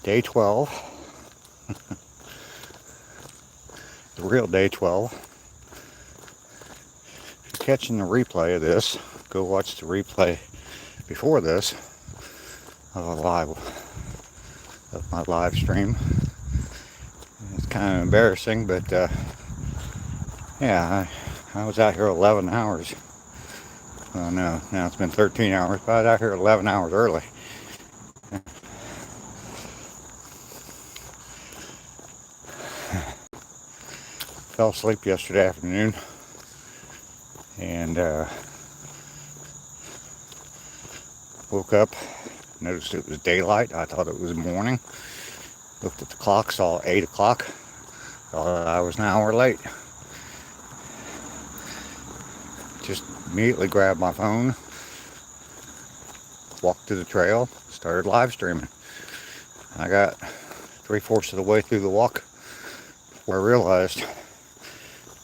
Day 12. The real day 12. If you're catching the replay of this, go watch the replay before this of my live stream. It's kind of embarrassing, but yeah, I was out here 11 hours. Oh no, now it's been 13 hours, but I was out here 11 hours early. Fell asleep yesterday afternoon and woke up, noticed it was daylight. I thought it was morning. Looked at the clock, saw 8 o'clock. Thought I was an hour late. Just immediately grabbed my phone, walked to the trail, started live streaming. I got 3/4 of the way through the walk before I realized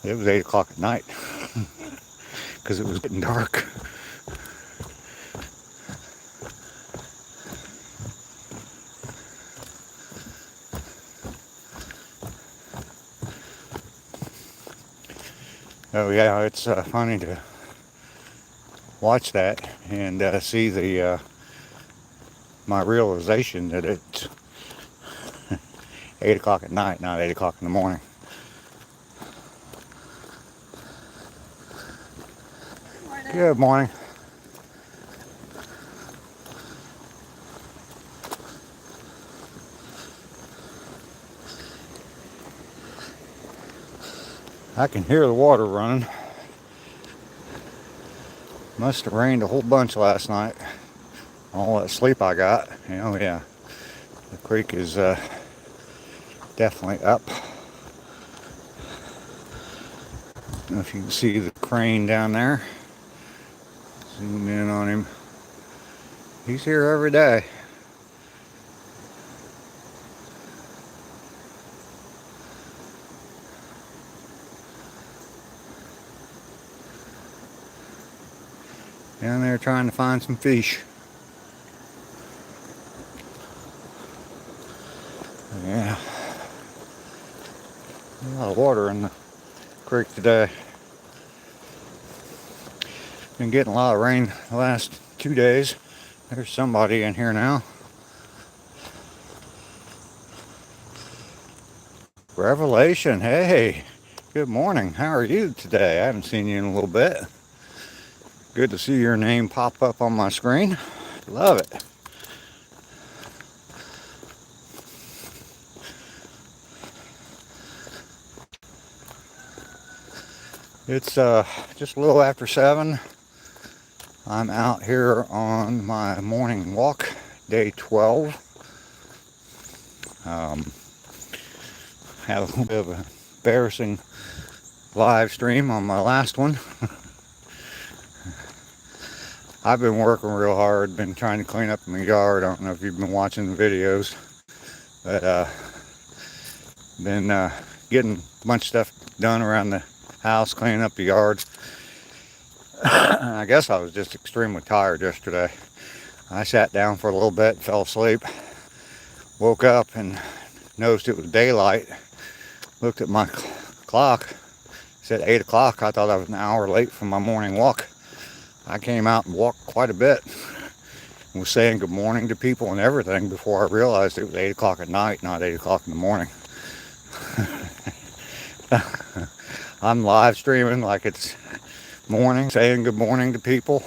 it was 8 o'clock at night because it was getting dark. Oh yeah, it's funny to watch that and see the my realization that it's 8 o'clock at night, not 8 o'clock in the morning. Good morning. I can hear the water running. Must have rained a whole bunch last night. All that sleep I got. Oh yeah, the creek is definitely up. I don't know if you can see the crane down there. Zoom in on him. He's here every day. Down there trying to find some fish. Yeah. A lot of water in the creek today. Been getting a lot of rain the last 2 days. There's somebody in here now. Revelation, hey, good morning. How are you today? I haven't seen you in a little bit. Good to see your name pop up on my screen. Love it. It's just a little after 7. I'm out here on my morning walk, day 12. Had a little bit of an embarrassing live stream on my last one. I've been working real hard, been trying to clean up my yard. I don't know if you've been watching the videos, but been getting a bunch of stuff done around the house, cleaning up the yard. I guess I was just extremely tired yesterday. I sat down for a little bit, fell asleep, woke up and noticed it was daylight. Looked at my clock, said 8 o'clock. I thought I was an hour late from my morning walk. I came out and walked quite a bit. Was saying good morning to people and everything before I realized it was 8 o'clock at night, not 8 o'clock in the morning. I'm live streaming like it's morning, saying good morning to people.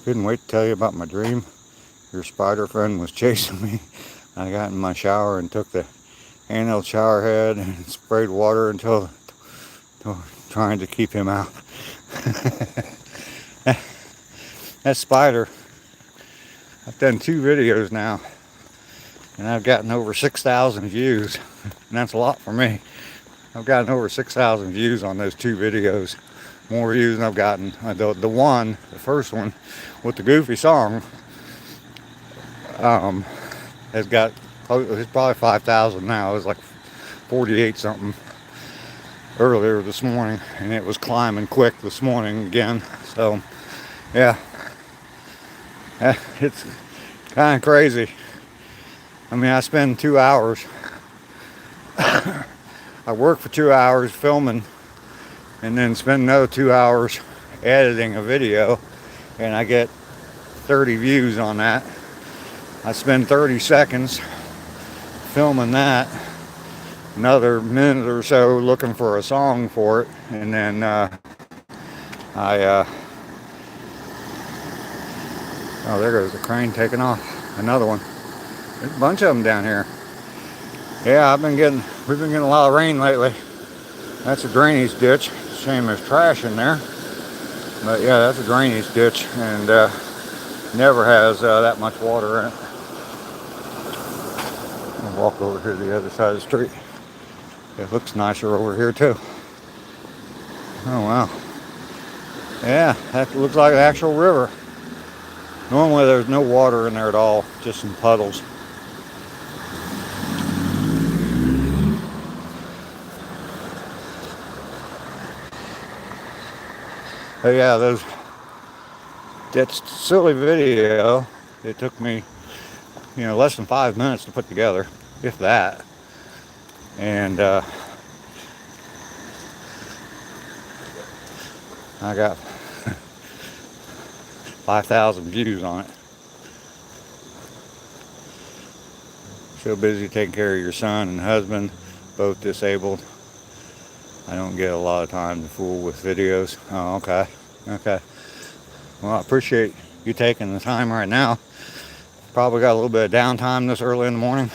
Couldn't wait to tell you about my dream. Your spider friend was chasing me. I got in my shower and took the handheld shower head and sprayed water until trying to keep him out. That spider, I've done 2 videos now and I've gotten over 6,000 views, and that's a lot for me. I've gotten over 6,000 views on those 2 videos, more views than I've gotten the first one with the goofy song has got, it's probably 5,000 now. It was like 48 something earlier this morning, and it was climbing quick this morning again. So yeah, It's kind of crazy. I mean, I spend 2 hours. I work for 2 hours filming and then spend another 2 hours editing a video, and I get 30 views on that. I spend 30 seconds filming that, another minute or so looking for a song for it, and then oh, there goes the crane taking off. Another one. There's a bunch of them down here. Yeah, we've been getting a lot of rain lately. That's a drainage ditch. Shame there's trash in there. But yeah, that's a drainage ditch, and never has that much water in it. I'll walk over here to the other side of the street. It looks nicer over here too. Oh wow. Yeah, that looks like an actual river. Normally there's no water in there at all, just some puddles. But yeah, that silly video, it took me, less than 5 minutes to put together, if that. And I got 5,000 views on it. So busy taking care of your son and husband, both disabled. I don't get a lot of time to fool with videos. Oh, okay. Okay. Well, I appreciate you taking the time right now. Probably got a little bit of downtime this early in the morning.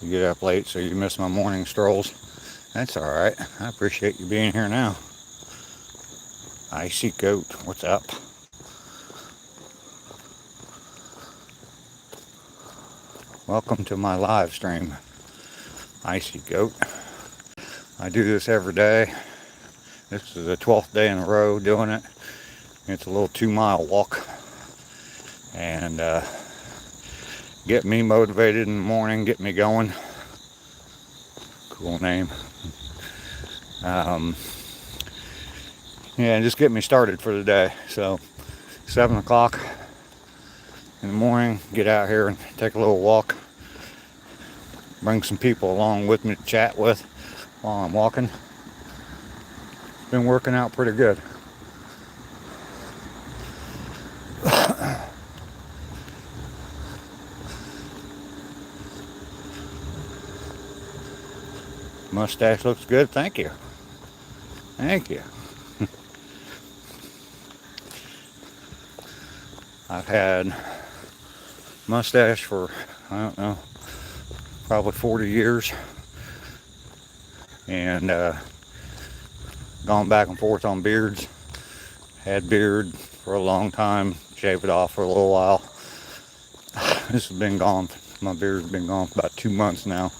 You get up late, so you miss my morning strolls. That's all right. I appreciate you being here now. Icy Goat, what's up? Welcome to my live stream, Icy Goat. I do this every day. This is the 12th day in a row doing it. It's a little 2-mile walk. And get me motivated in the morning, get me going. Cool name. Yeah, just get me started for the day. So 7 o'clock in the morning, get out here and take a little walk. Bring some people along with me to chat with while I'm walking. It's been working out pretty good. Mustache looks good. Thank you. Thank you. I've had mustache for, I don't know, probably 40 years. And gone back and forth on beards. Had beard for a long time. Shaved it off for a little while. This has been gone. My beard's been gone for about 2 months now.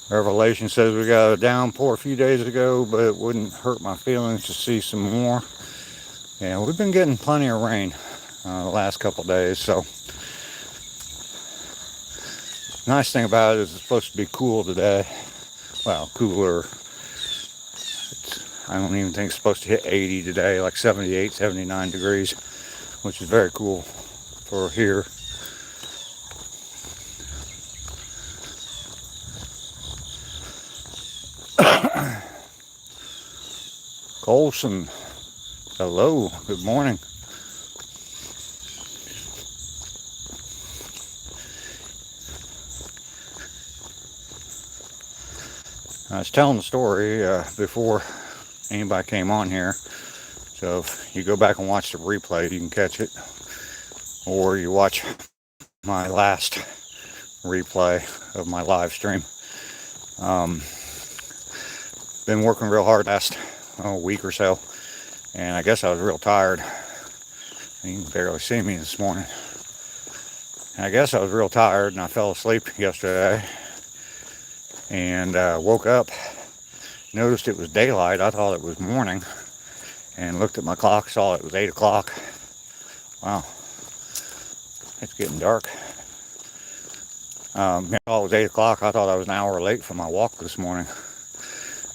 Revelation says we got a downpour a few days ago, but it wouldn't hurt my feelings to see some more. Yeah, we've been getting plenty of rain the last couple days, so nice thing about it is it's supposed to be cool today. Well, cooler. I don't even think it's supposed to hit 80 today, like 78, 79 degrees, which is very cool for here. Colson, hello, good morning. I was telling the story before anybody came on here, so if you go back and watch the replay, you can catch it, or you watch my last replay of my live stream. Been working real hard last week or so, and I guess I was real tired. You can barely see me this morning. And I guess I was real tired, and I fell asleep yesterday, and woke up, noticed it was daylight. I thought it was morning, and looked at my clock, saw it was 8 o'clock. Wow, it's getting dark. I thought it was 8 o'clock. I thought I was an hour late for my walk this morning.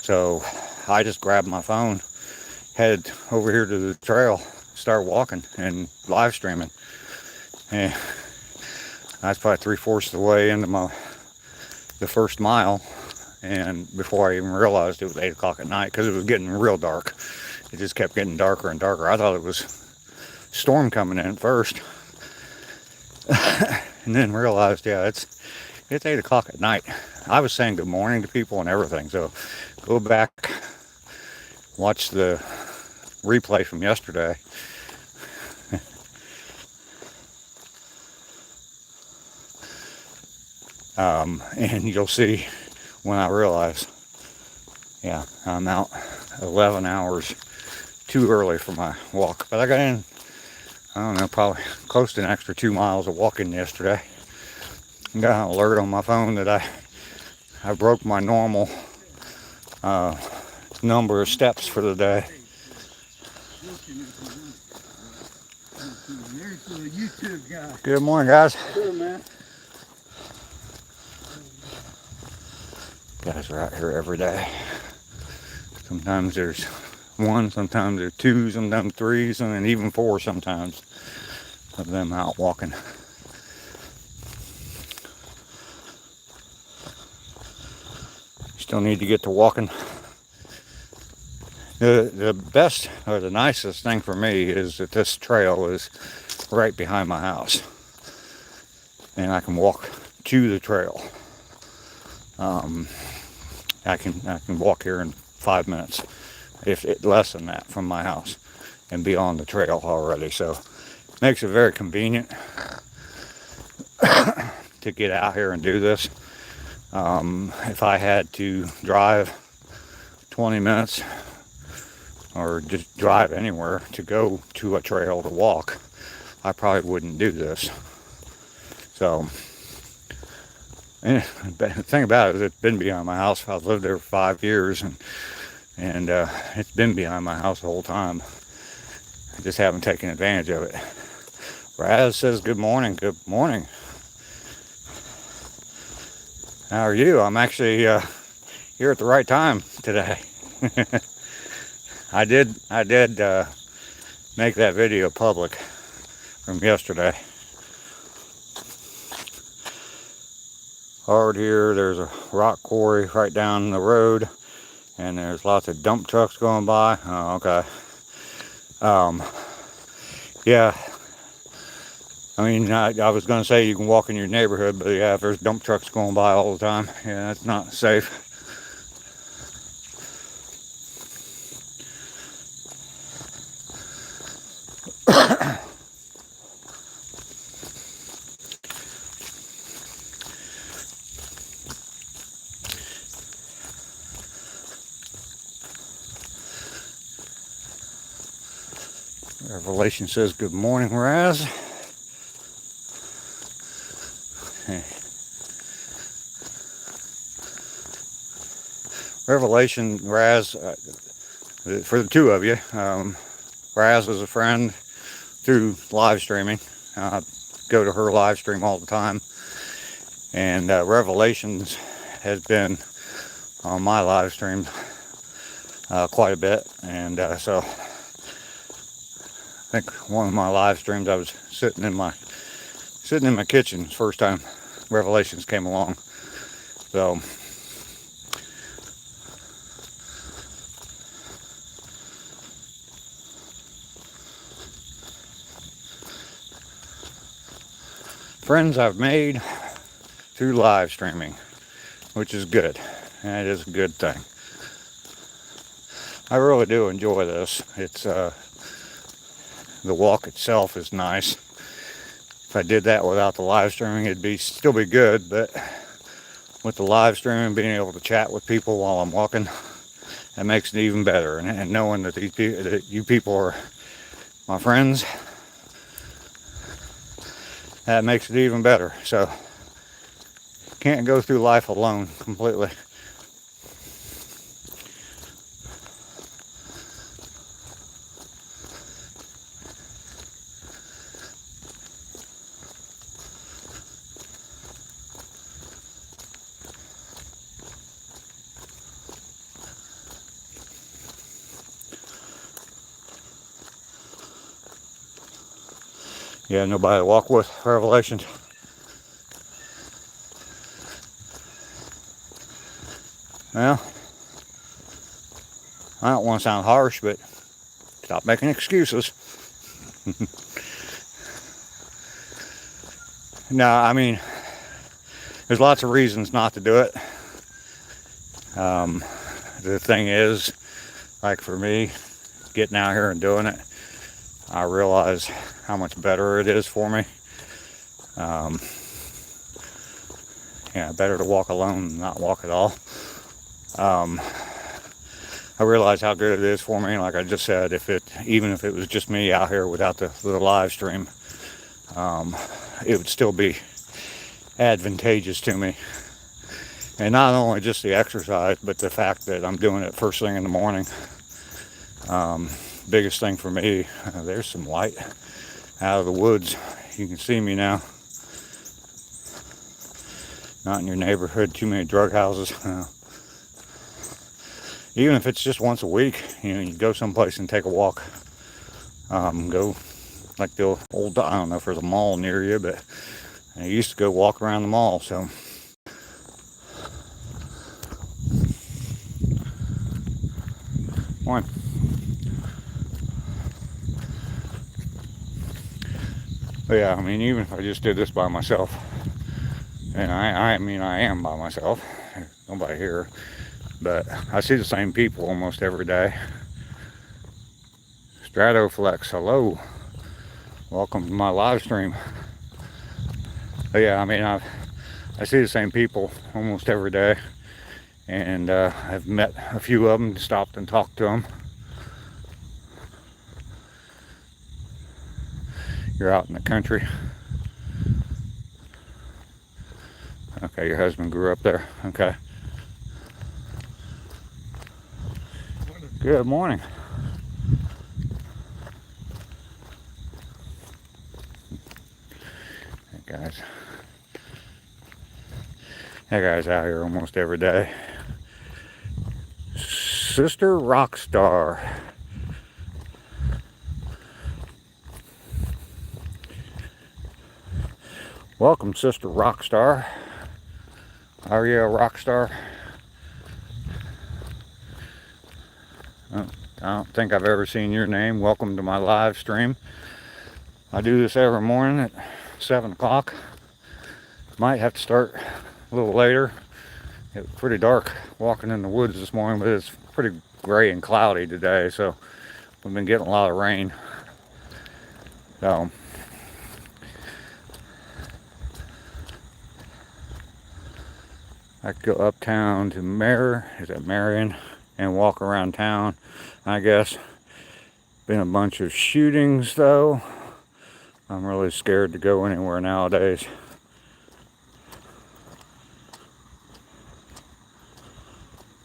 So I just grabbed my phone, headed over here to the trail, started walking and live streaming. And that's probably 3/4 of the way into the first mile, and before I even realized it was 8 o'clock at night, because it was getting real dark. It just kept getting darker and darker. I thought it was storm coming in at first, and then realized, yeah, it's 8 o'clock at night. I was saying good morning to people and everything, so go back, watch the replay from yesterday. And you'll see when I realize, yeah, I'm out 11 hours too early for my walk. But I got in, I don't know, probably close to an extra 2 miles of walking yesterday. Got an alert on my phone that I broke my normal number of steps for the day. Good morning, guys. Good, man. Guys are out here every day. Sometimes there's 1, sometimes there's 2, sometimes 3, and even 4 sometimes of them out walking. Still need to get to walking. The best or the nicest thing for me is that this trail is right behind my house, and I can walk to the trail. I can walk here in 5 minutes, if it less than that, from my house, and be on the trail already. So makes it very convenient to get out here and do this. If I had to drive 20 minutes or just drive anywhere to go to a trail to walk, I probably wouldn't do this. So, and the thing about it is, it's been behind my house. I've lived there for 5 years, and it's been behind my house the whole time. I just haven't taken advantage of it. Raz says, good morning. Good morning. How are you? I'm actually here at the right time today. I did make that video public from yesterday. Hard here, there's a rock quarry right down the road, and there's lots of dump trucks going by. Oh, okay. Yeah, I mean, I was going to say you can walk in your neighborhood, but yeah, if there's dump trucks going by all the time, yeah, that's not safe. Revelation says, good morning, Raz. Revelation, Raz, for the two of you, Raz is a friend through live streaming. I go to her live stream all the time, and Revelations has been on my live stream quite a bit, and so I think one of my live streams, I was sitting in my kitchen first time Revelations came along. So friends I've made through live streaming, which is good. That is a good thing. I really do enjoy this. It's the walk itself is nice. If I did that without the live streaming, it'd still be good, but with the live stream and being able to chat with people while I'm walking, that makes it even better. And knowing that that you people are my friends, that makes it even better. So can't go through life alone completely. Yeah, nobody to walk with, Revelations. Well, I don't want to sound harsh, but stop making excuses. No, I mean, there's lots of reasons not to do it. The thing is, like for me, getting out here and doing it, I realize how much better it is for me. Yeah, better to walk alone than not walk at all. I realize how good it is for me. Like I just said, even if it was just me out here without the live stream, it would still be advantageous to me. And not only just the exercise, but the fact that I'm doing it first thing in the morning. Biggest thing for me, there's some light out of the woods. You can see me now. Not in your neighborhood, too many drug houses. Even if it's just once a week, you go someplace and take a walk. Go like the old, I don't know if there's a mall near you, but I used to go walk around the mall, so. One. But yeah, I mean, even if I just did this by myself, and I mean, I am by myself, nobody here, but I see the same people almost every day. Stratoflex, hello. Welcome to my live stream. But yeah, I mean, I see the same people almost every day, and I've met a few of them, stopped and talked to them. You're out in the country. Okay, your husband grew up there. Okay. Good morning. That guy's out here almost every day. Sister Rockstar. Welcome, Sister Rockstar. Are you a rock star? I don't think I've ever seen your name. Welcome to my live stream. I do this every morning at 7 o'clock. Might have to start a little later. It was pretty dark walking in the woods this morning, but it's pretty gray and cloudy today, so we've been getting a lot of rain. So I could go uptown to Marion, and walk around town, I guess. Been a bunch of shootings though. I'm really scared to go anywhere nowadays.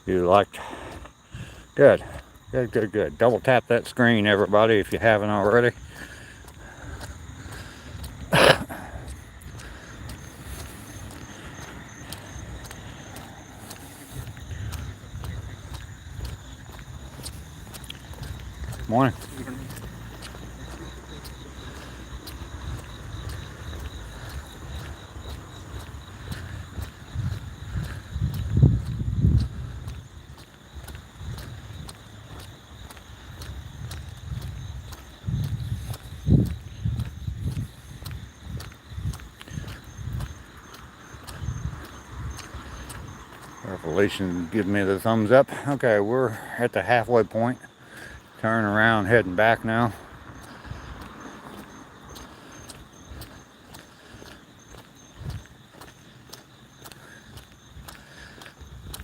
You liked? Good. Good. Double tap that screen, everybody, if you haven't already. Morning. Revelation giving me the thumbs up. Okay, we're at the halfway point. Turning around, heading back now.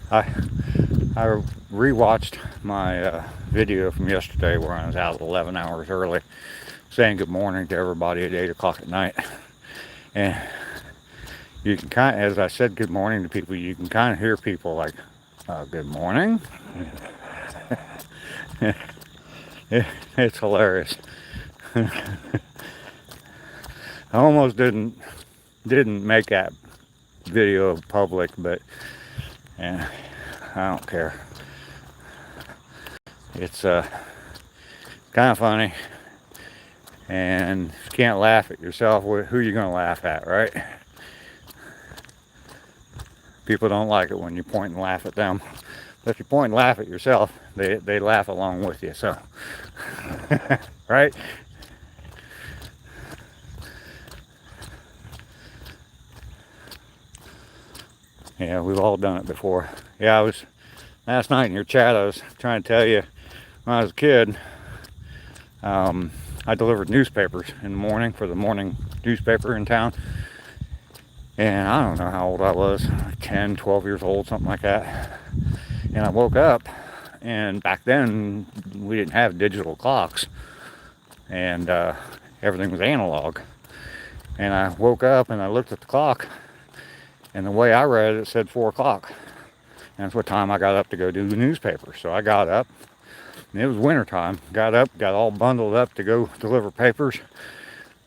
I I rewatched my video from yesterday where I was out 11 hours early, saying good morning to everybody at 8 o'clock at night. And you can kind of, as I said good morning to people, you can kind of hear people like, good morning. It's hilarious. I almost didn't make that video public, but I don't care. It's kind of funny, and if you can't laugh at yourself, who are you going to laugh at, right? People don't like it when you point and laugh at them. But if you point and laugh at yourself, they laugh along with you. So, right? Yeah, we've all done it before. Yeah, I was last night in your chat. I was trying to tell you when I was a kid. I delivered newspapers in the morning for the morning newspaper in town. And I don't know how old I was, 10, 12 years old, something like that. And I woke up, and back then we didn't have digital clocks, and everything was analog. And I woke up and I looked at the clock, and the way I read it, it said 4 o'clock. And that's what time I got up to go do the newspaper. So I got up, and it was wintertime. Got up, got all bundled up to go deliver papers.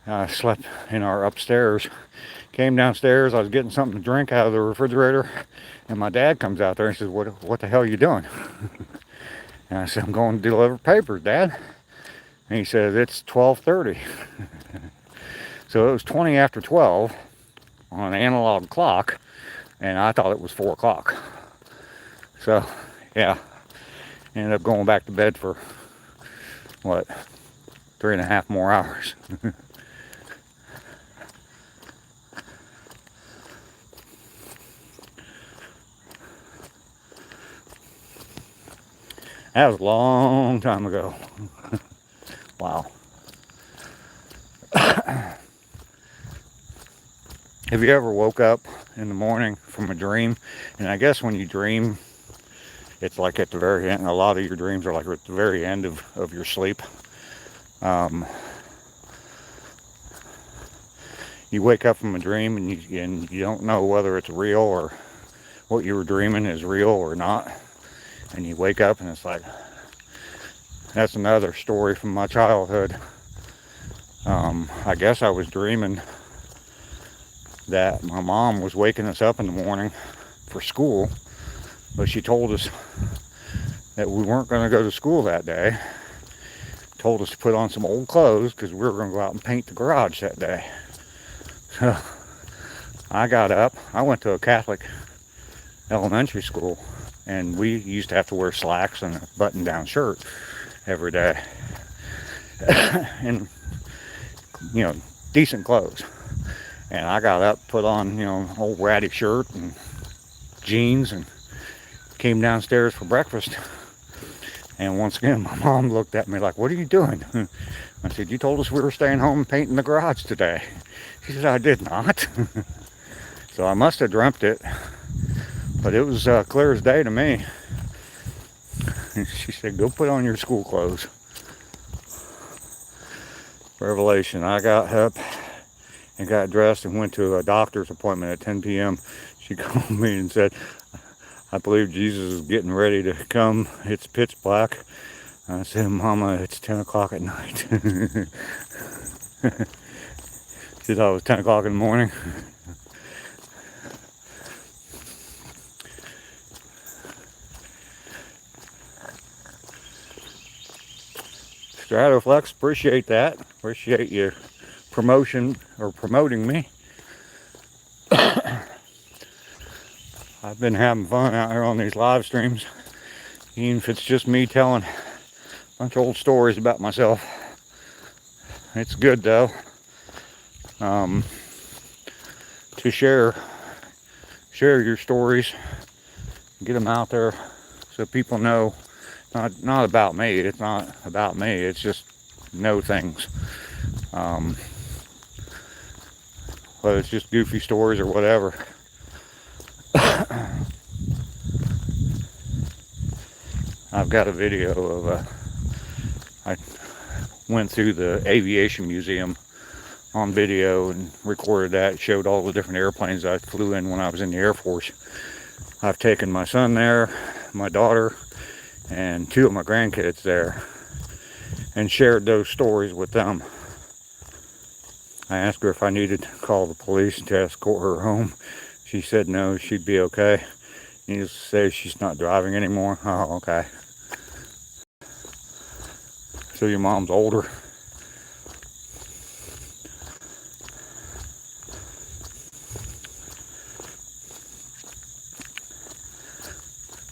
I slept in our upstairs. Came downstairs, I was getting something to drink out of the refrigerator, and my dad comes out there and says, what the hell are you doing? And I said, I'm going to deliver papers, Dad. And he says, it's 12:30. So it was 20 after 12 on an analog clock, and I thought it was 4 o'clock. So, yeah, ended up going back to bed for, 3.5 more hours. That was a long time ago. Wow. Have you ever woke up in the morning from a dream? And I guess when you dream, it's like at the very end. A lot of your dreams are like at the very end of your sleep. You wake up from a dream and you don't know whether it's real or what you were dreaming is real or not. And you wake up and it's like, that's another story from my childhood. I guess I was dreaming that my mom was waking us up in the morning for school, but she told us that we weren't going to go to school that day. Told us to put on some old clothes because we were going to go out and paint the garage that day. So I got up. I went to a Catholic elementary school, and we used to have to wear slacks and a button-down shirt every day. And, decent clothes. And I got up, put on, an old ratty shirt and jeans, and came downstairs for breakfast. And once again, my mom looked at me like, what are you doing? I said, you told us we were staying home and painting the garage today. She said, I did not. So I must have dreamt it. But it was clear as day to me. She said, go put on your school clothes. Revelation. I got up and got dressed and went to a doctor's appointment at 10 p.m. She called me and said, I believe Jesus is getting ready to come. It's pitch black. I said, Mama, it's 10 o'clock at night. She thought it was 10 o'clock in the morning. Stratoflex, appreciate that. Appreciate your promoting me. I've been having fun out here on these live streams, even if it's just me telling a bunch of old stories about myself. It's good though, to share your stories, get them out there so people know. Not about me. It's not about me. It's just know things. Whether it's just goofy stories or whatever. I've got a video of I went through the aviation museum on video and recorded that. It showed all the different airplanes I flew in when I was in the Air Force. I've taken my son there, my daughter, and 2 of my grandkids there, and shared those stories with them. I asked her if I needed to call the police to escort her home. She said no, she'd be okay. Needless to say, she's not driving anymore. Oh, okay. So your mom's older.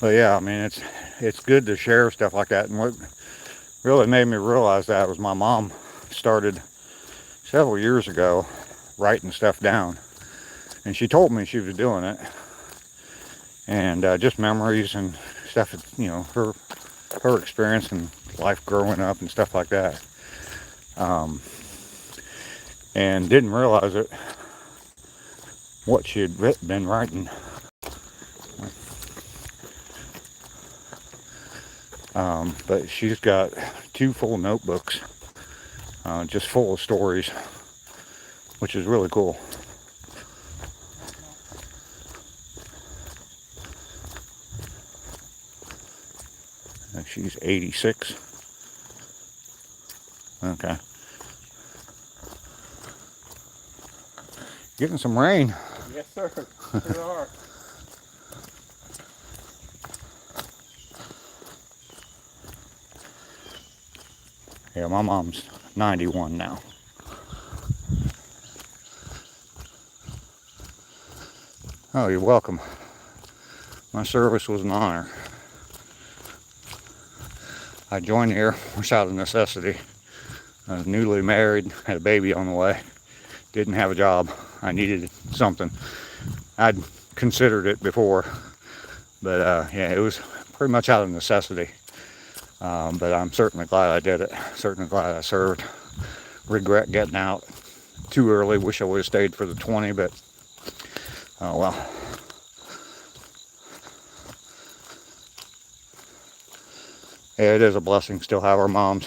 But yeah, I mean, it's good to share stuff like that. And what really made me realize that was my mom started several years ago writing stuff down. And she told me she was doing it. And just memories and stuff, you know, her experience and life growing up and stuff like that. And didn't realize it, what she had been writing. But she's got 2 full notebooks, just full of stories, which is really cool. And she's 86. Okay. Getting some rain. Yes, sir. There are. Yeah, my mom's 91 now. Oh, you're welcome. My service was an honor. I joined the Air Force out of necessity. I was newly married, had a baby on the way, didn't have a job. I needed something. I'd considered it before, but yeah, it was pretty much out of necessity. But I'm certainly glad I did it. Certainly glad I served. Regret getting out too early. Wish I would have stayed for the 20, but oh well. Yeah, it is a blessing still have our moms.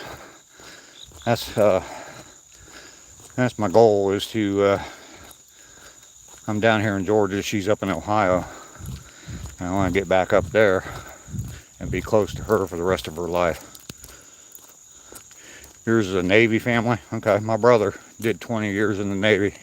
That's my goal, is to I'm down here in Georgia, she's up in Ohio, and I want to get back up there and be close to her for the rest of her life. Yours is a Navy family? Okay, my brother did 20 years in the Navy.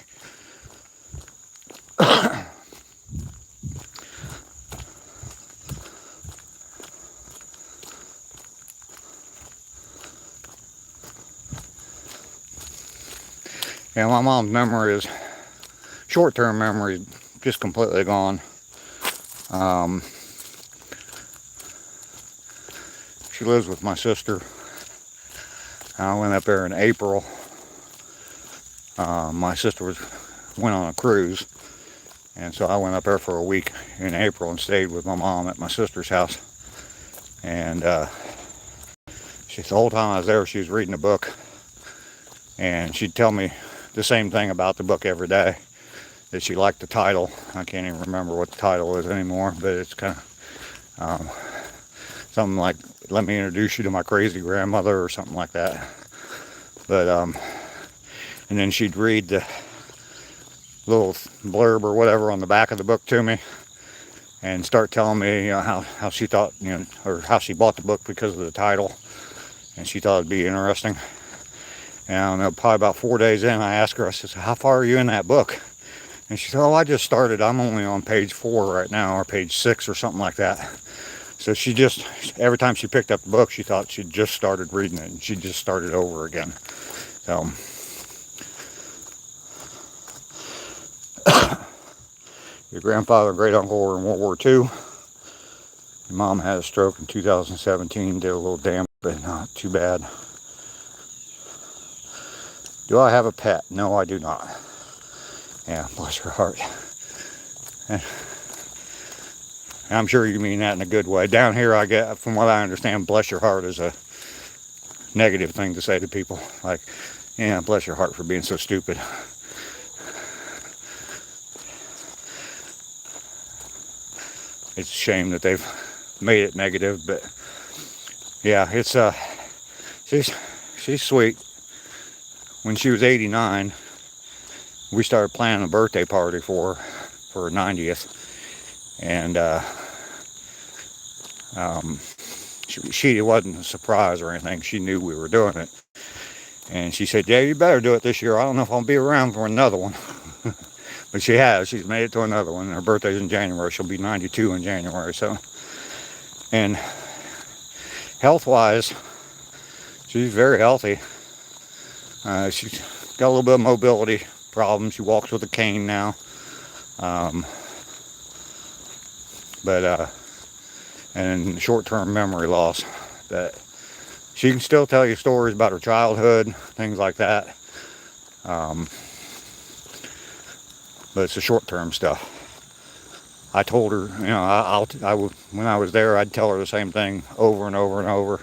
Yeah, my mom's memory is, short-term memory, just completely gone. She lives with my sister. I went up there in April. My sister went on a cruise, and so I went up there for a week in April and stayed with my mom at my sister's house. And the whole time I was there, she was reading a book, and she'd tell me the same thing about the book every day, that she liked the title. I can't even remember what the title is anymore, but it's kind of something like, "Let me introduce you to my crazy grandmother," or something like that. But and then she'd read the little blurb or whatever on the back of the book to me, and start telling me, you know, how she thought, you know, or how she bought the book because of the title, and she thought it'd be interesting. And I don't know, probably about 4 days in, I asked her, I said, "How far are you in that book?" And she said, "Oh, I just started. I'm only on page 4 right now, or page 6 or something like that." So she just, every time she picked up the book, she thought she'd just started reading it, and she just started over again. So your grandfather and great uncle were in World War II. Your mom had a stroke in 2017, did a little damage, but not too bad. Do I have a pet? No, I do not. Yeah, bless her heart. And I'm sure you mean that in a good way. Down here, I get, from what I understand, bless your heart is a negative thing to say to people. Like, yeah, bless your heart for being so stupid. It's a shame that they've made it negative, but yeah, it's she's sweet. When she was 89, we started planning a birthday party for her 90th, and she it wasn't a surprise or anything. She knew we were doing it, and she said, "Yeah, you better do it this year. I don't know if I'll be around for another one." But she has. She's made it to another one. Her birthday's in January. She'll be 92 in January. So, and health-wise, she's very healthy. She's got a little bit of mobility problems. She walks with a cane now. And short-term memory loss. That she can still tell you stories about her childhood, things like that. But it's the short-term stuff. I told her, you know, when I was there, I'd tell her the same thing over and over and over.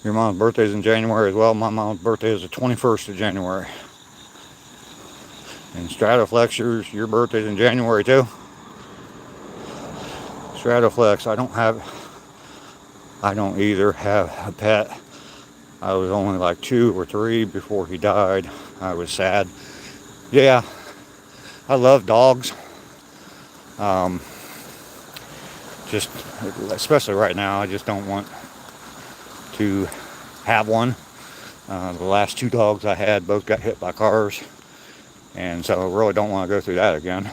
Your mom's birthday's in January as well. My mom's birthday is the 21st of January. And Stratoflex, your birthday's in January too. Stratoflex, I don't either have a pet. I was only like 2 or 3 before he died. I was sad. Yeah, I love dogs. Just, especially right now, I just don't want to have one. The last 2 dogs I had both got hit by cars, and so I really don't want to go through that again.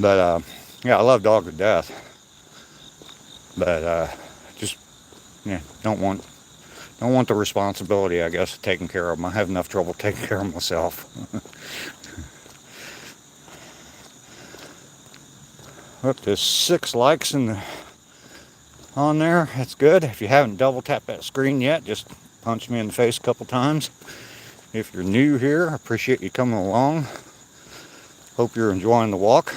But yeah, I love dogs to death. But just yeah, don't want the responsibility, I guess, of taking care of them. I have enough trouble taking care of myself. Up to 6 likes on there. That's good. If you haven't double tapped that screen yet, just punch me in the face a couple times. If you're new here, I appreciate you coming along. Hope you're enjoying the walk.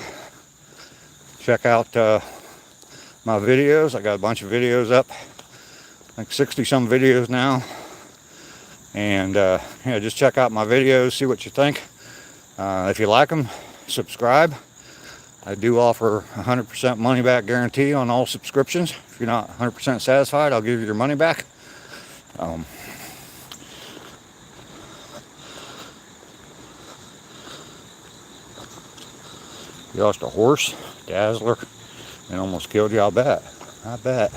Check out my videos. I got a bunch of videos up, like 60 some videos now. And yeah, just check out my videos, see what you think. If you like them, subscribe. I do offer 100% money back guarantee on all subscriptions. If you're not 100% satisfied, I'll give you your money back. You lost a horse, Dazzler, and almost killed you, I bet. I bet.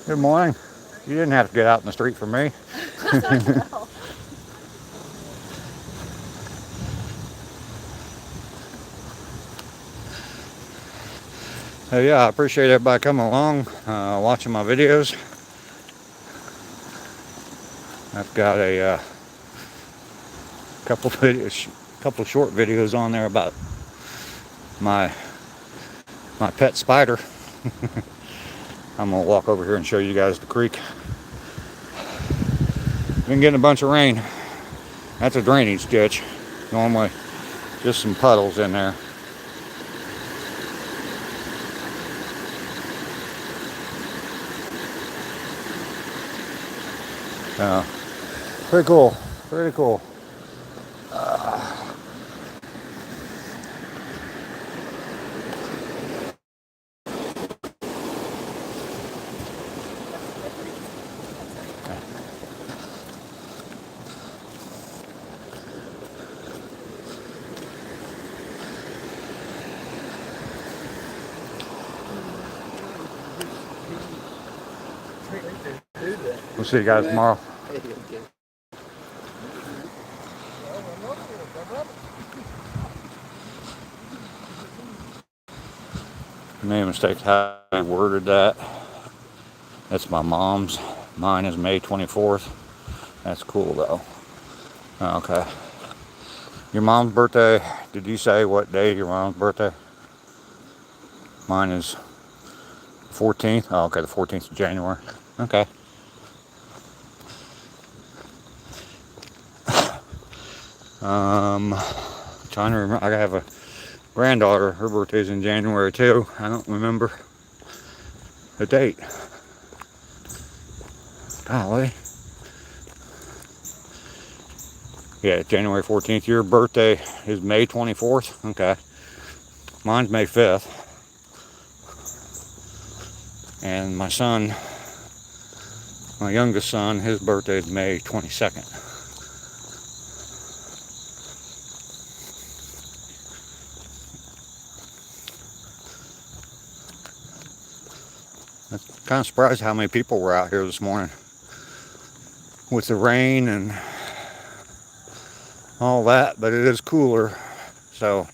Good morning. You didn't have to get out in the street for me. Yeah, I appreciate everybody coming along, watching my videos. I've got a couple short videos on there about my pet spider. I'm gonna walk over here and show you guys the creek. Been getting a bunch of rain. That's a drainage ditch. Normally just some puddles in there. Pretty cool. Pretty cool. We'll see you guys tomorrow. Made a mistake how I worded that. That's my mom's. Mine is May 24th. That's cool though. Okay. Your mom's birthday, did you say what day your mom's birthday? Mine is 14th. Oh, okay, the 14th of January. Okay. Trying to remember. I have a granddaughter. Her birthday's in January too. I don't remember the date. Golly. Yeah, January 14th. Your birthday is May 24th? Okay. Mine's May 5th. And my son, my youngest son, his birthday is May 22nd. I'm kind of surprised how many people were out here this morning with the rain and all that, but it is cooler, so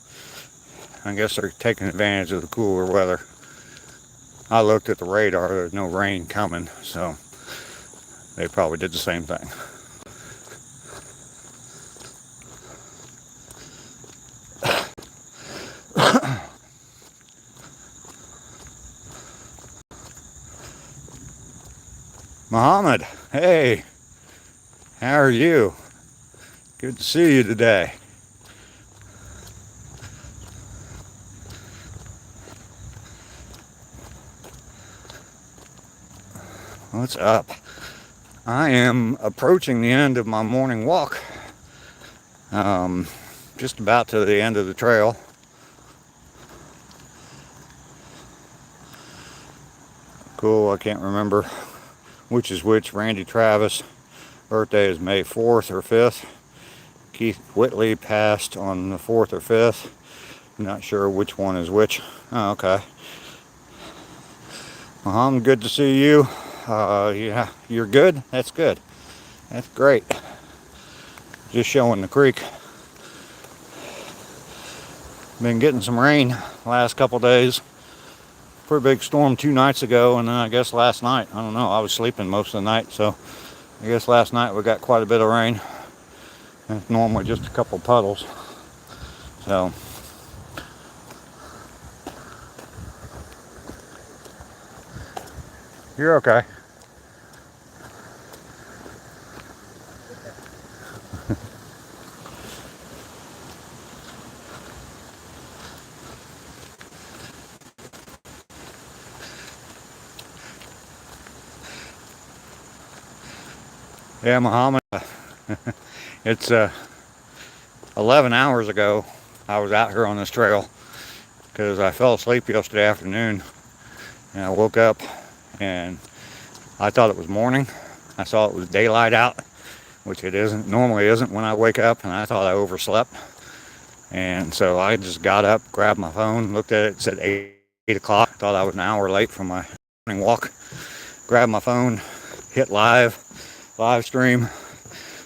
I guess they're taking advantage of the cooler weather. I looked at the radar, there's no rain coming, so they probably did the same thing. Muhammad, hey, how are you? Good to see you today. What's up? I am approaching the end of my morning walk. Just about to the end of the trail. Cool, I can't remember which is which. Randy Travis, birthday is May 4th or 5th. Keith Whitley passed on the 4th or 5th. Not sure which one is which. Oh, okay. Muhammad, good to see you. Yeah, you're good? That's good. That's great. Just showing the creek. Been getting some rain last couple days. Pretty big storm 2 nights ago, and then I guess last night, I don't know, I was sleeping most of the night, so I guess last night we got quite a bit of rain. It's normally just a couple puddles. So you're okay. Yeah, Muhammad, it's 11 hours ago I was out here on this trail because I fell asleep yesterday afternoon, and I woke up and I thought it was morning. I saw it was daylight out, which it isn't, normally isn't when I wake up, and I thought I overslept. And so I just got up, grabbed my phone, looked at it, it said 8 o'clock. Thought I was an hour late from my morning walk. Grabbed my phone, hit live stream,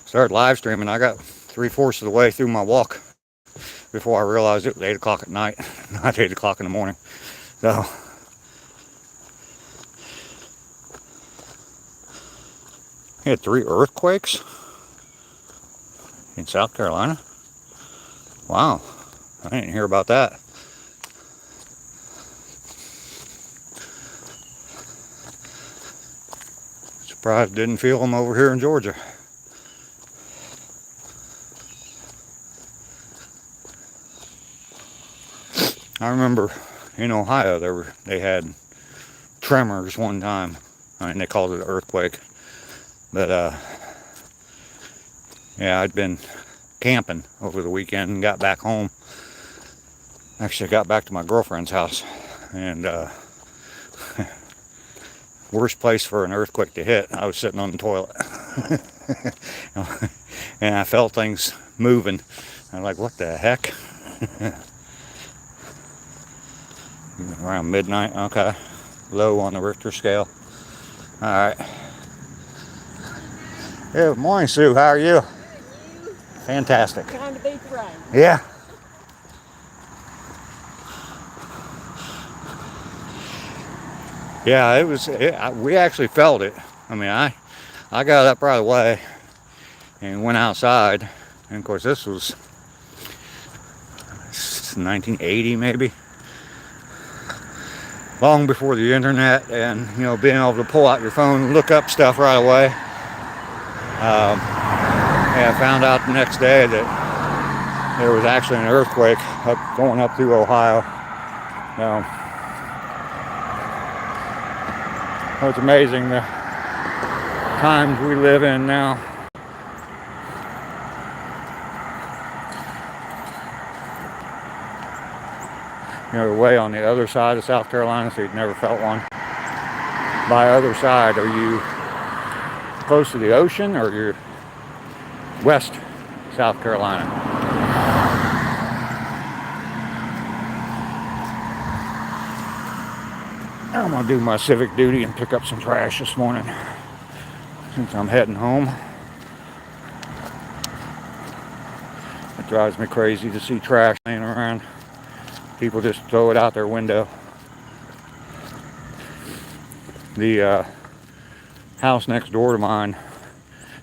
started live streaming. I got 3/4 of the way through my walk before I realized it was 8 o'clock at night, not 8 o'clock in the morning. So we had 3 earthquakes in South Carolina. Wow, I didn't hear about that. Surprised didn't feel them over here in Georgia. I remember in Ohio they had tremors one time. I mean, they called it an earthquake. But yeah, I'd been camping over the weekend and got back home. Actually, I got back to my girlfriend's house, and worst place for an earthquake to hit. I was sitting on the toilet, and I felt things moving. I'm like, what the heck? Around midnight, okay. Low on the Richter scale. All right. Yeah, good morning, Sue. How are you? Fantastic. Trying to beat the rain. Yeah. Yeah, we actually felt it. I mean, I got up right away and went outside. And of course, this was 1980 maybe. Long before the internet and, being able to pull out your phone and look up stuff right away. Yeah, I found out the next day that there was actually an earthquake going up through Ohio. Now, it's amazing the times we live in now. You know, way on the other side of South Carolina, so you'd never felt one. By other side, are you close to the ocean or you're west South Carolina? I'm gonna do my civic duty and pick up some trash this morning since I'm heading home. It drives me crazy to see trash laying around. People just throw it out their window. The house next door to mine,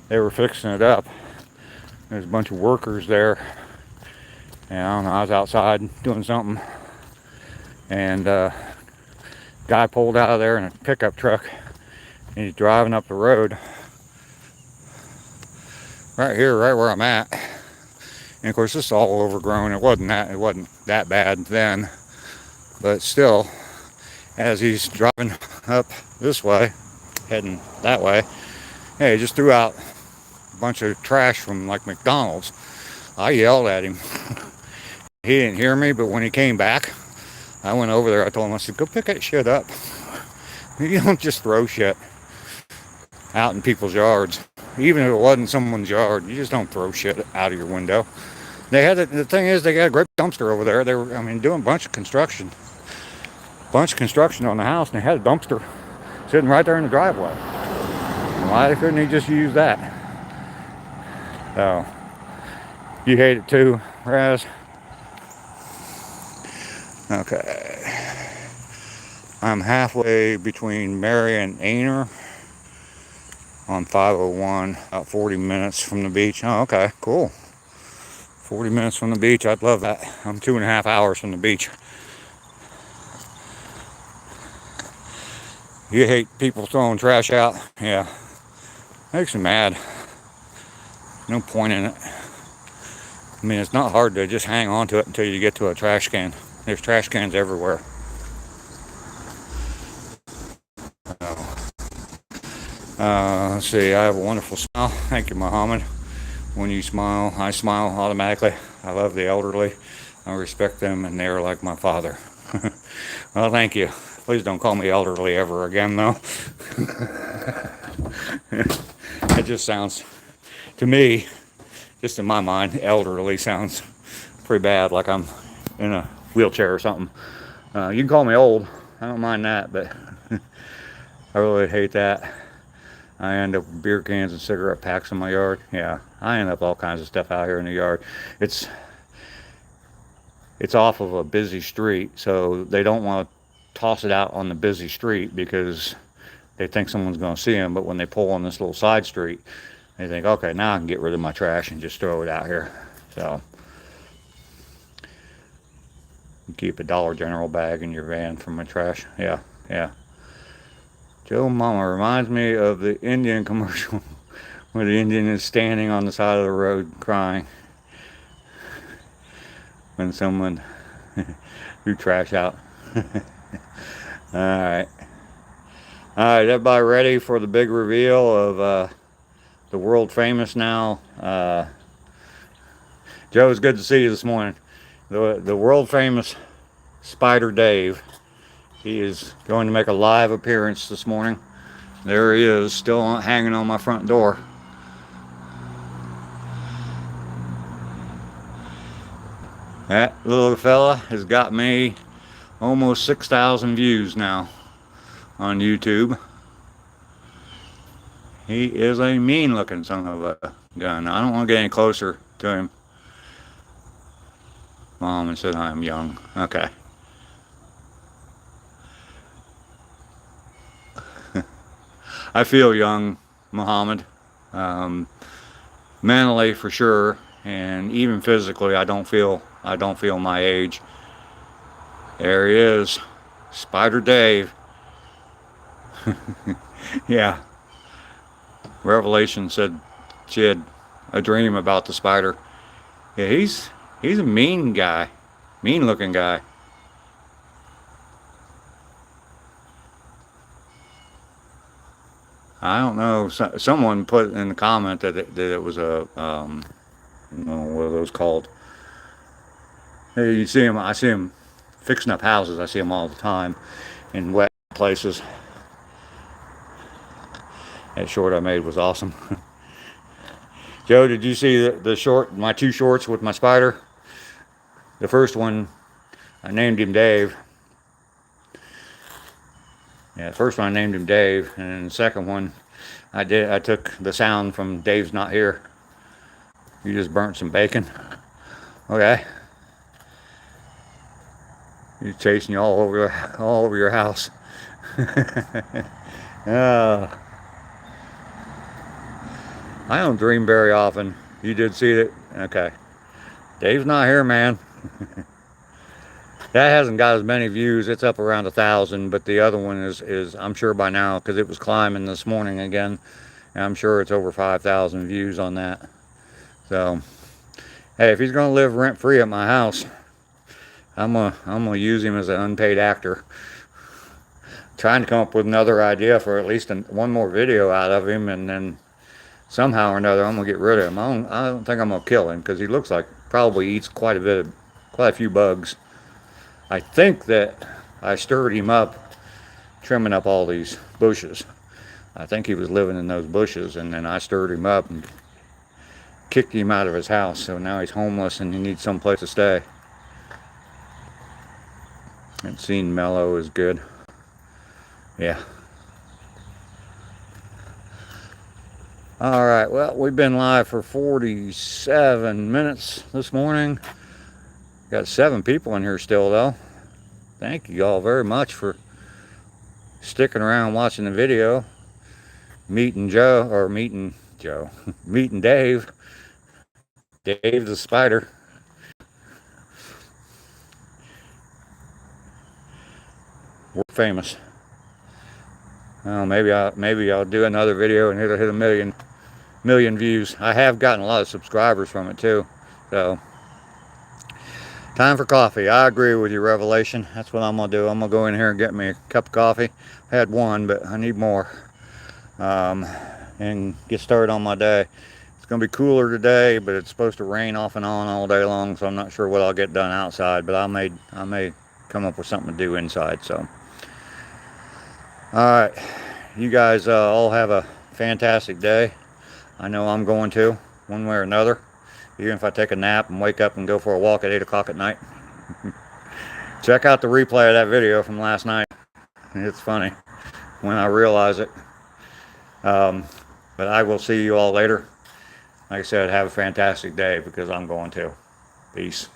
they were fixing it up. There's a bunch of workers there, and I don't know, I was outside doing something, and guy pulled out of there in a pickup truck, and he's driving up the road right here, right where I'm at. And of course, this is all overgrown. It wasn't that bad then, but still, as he's driving up this way, heading that way, hey, he just threw out a bunch of trash from like McDonald's. I yelled at him. He didn't hear me, but when he came back, I went over there. I told him, I said, go pick that shit up. You don't just throw shit out in people's yards. Even if it wasn't someone's yard, you just don't throw shit out of your window. They had the thing is, they got a great dumpster over there. They were, I mean, doing a bunch of construction on the house, and they had a dumpster sitting right there in the driveway. Why couldn't he just use that? So, you hate it too, Raz? Okay. I'm halfway between Mary and Aner on 501, about 40 minutes from the beach. Oh, okay, cool. 40 minutes from the beach, I'd love that. I'm 2.5 hours from the beach. You hate people throwing trash out? Yeah. Makes me mad. No point in it. I mean, it's not hard to just hang on to it until you get to a trash can. There's trash cans everywhere. Let's see, I have a wonderful smile. Thank you, Muhammad. When you smile, I smile automatically. I love the elderly. I respect them, and they are like my father. Well, thank you. Please don't call me elderly ever again, though. It just sounds, to me, just in my mind, elderly sounds pretty bad, like I'm in a wheelchair or something. You can call me old. I don't mind that, but I really hate that. I end up with beer cans and cigarette packs in my yard. Yeah, I end up all kinds of stuff out here in the yard. It's off of a busy street, so they don't want to toss it out on the busy street because they think someone's going to see them. But when they pull on this little side street, they think, okay, now I can get rid of my trash and just throw it out here. So you keep a Dollar General bag in your van for my trash. Yeah. Joe Mama reminds me of the Indian commercial where the Indian is standing on the side of the road crying when someone threw trash out. Alright, everybody ready for the big reveal of the world famous now? Joe, it's good to see you this morning. The world famous Spider Dave. He is going to make a live appearance this morning. There he is, still hanging on my front door. That little fella has got me almost 6,000 views now on YouTube. He is a mean looking son of a gun. I don't want to get any closer to him. Mom said I'm young. Okay. I feel young, Muhammad. Mentally for sure, and even physically, I don't feel my age. There he is, Spider Dave. Yeah. Revelation said she had a dream about the spider. Yeah, He's a mean guy. Mean looking guy. I don't know. Someone put in the comment that it was a, what are those called? Hey, you see him, I see him fixing up houses. I see him all the time in wet places. That short I made was awesome. Joe, did you see the short, my 2 shorts with my spider? The first one, I named him Dave. Yeah, the first one I named him Dave, and then the second one, I took the sound from Dave's Not Here. You just burnt some bacon. Okay. He's chasing you all over your house. I don't dream very often. You did see it? Okay. Dave's Not Here, man. That hasn't got as many views. It's up around 1,000, but the other one is I'm sure by now, because it was climbing this morning again, and I'm sure it's over 5,000 views on that. So, hey, if he's gonna live rent-free at my house, I'm gonna use him as an unpaid actor. Trying to come up with another idea for at least one more video out of him, and then somehow or another I'm gonna get rid of him. I don't think I'm gonna kill him, because he looks like probably eats quite a few bugs. I think that I stirred him up trimming up all these bushes. I think he was living in those bushes, and then I stirred him up and kicked him out of his house, so now he's homeless and he needs someplace to stay. And seeing Mellow is good. Yeah. All right, well, we've been live for 47 minutes this morning. Got 7 people in here still, though. Thank you all very much for sticking around watching the video. Meeting Dave. Dave the spider. We're famous. Well, maybe I'll do another video and it'll hit a million views. I have gotten a lot of subscribers from it too. So, time for coffee. I agree with you, Revelation. That's what I'm gonna do. I'm gonna go in here and get me a cup of coffee. I had one, but I need more. And get started on my day. It's gonna be cooler today, but it's supposed to rain off and on all day long, so I'm not sure what I'll get done outside, but I may come up with something to do inside. So, all right, you guys all have a fantastic day. I know I'm going to, one way or another, even if I take a nap and wake up and go for a walk at 8 o'clock at night. Check out the replay of that video from last night. It's funny when I realize it. But I will see you all later. Like I said, have a fantastic day, because I'm going to. Peace.